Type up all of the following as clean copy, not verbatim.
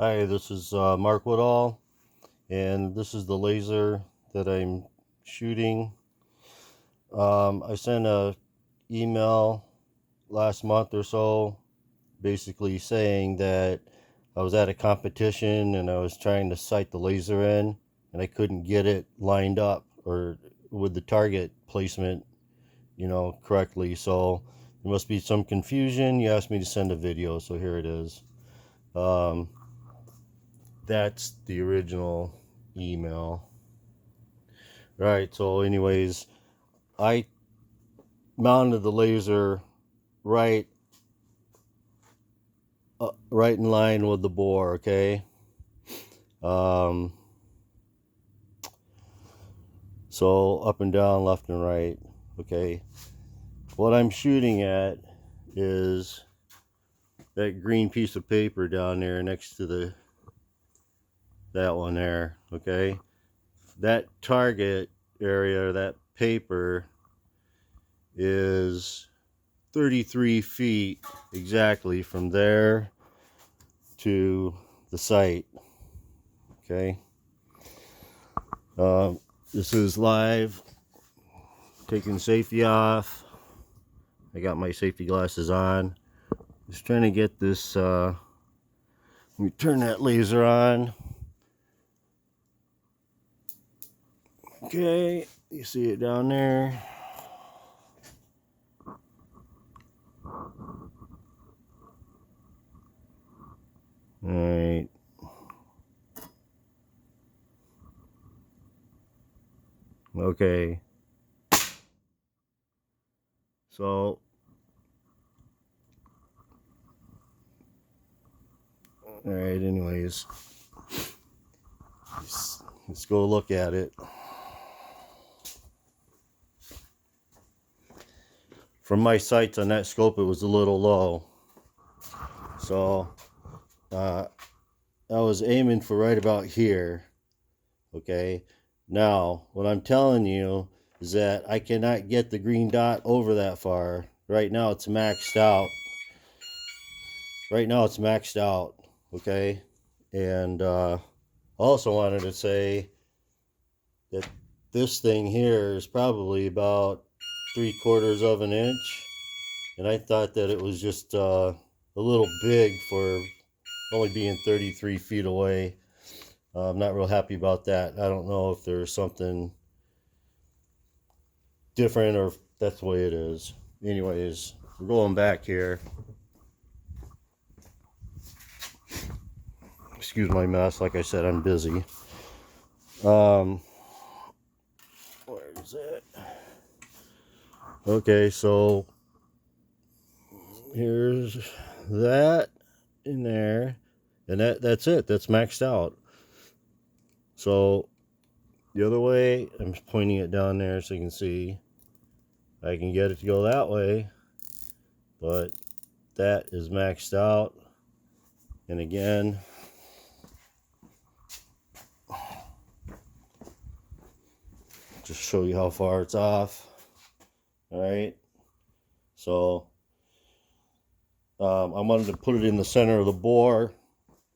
Hi, this is Mark Woodall, and this is the laser that I'm shooting. I sent a email last month or so, basically saying that I was at a competition and I was trying to sight the laser in, and I couldn't get it lined up or with the target placement, correctly. So there must be some confusion. You asked me to send a video, so here it is. That's the original email. Right, so anyways, I mounted the laser right right in line with the bore, okay? So up and down, left and right, okay? What I'm shooting at is that green piece of paper down there next to that one there, okay? That target area, that paper, is 33 feet exactly from there to the site. Okay, this is live, taking safety off. I got my safety glasses on, just trying to get this. Let me turn that laser on. Okay, you see it down there. All right. Okay. So, all right, anyways, let's go look at it. From my sights on that scope, it was a little low. So, I was aiming for right about here. Okay, now what I'm telling you is that I cannot get the green dot over that far. Right now it's maxed out. Okay, and also wanted to say that this thing here is probably about 3/4 of an inch, and I thought that it was just a little big for only being 33 feet away. I'm not real happy about that. I don't know if there's something different or if that's the way it is. Anyways, we're going back here. Excuse my mess. Like I said, I'm busy. Where is it? Okay, so here's that in there, and that's it. That's maxed out. So the other way, I'm just pointing it down there so you can see. I can get it to go that way, but that is maxed out. And again, just show you how far it's off. All right, so I wanted to put it in the center of the bore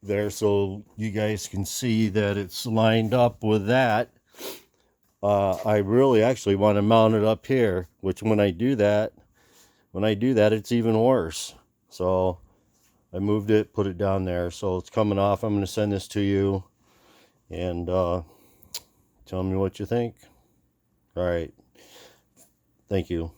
there so you guys can see that it's lined up with that. I really actually want to mount it up here, which when I do that, it's even worse. So I moved it, put it down there, so it's coming off. I'm going to send this to you and tell me what you think. All right, thank you.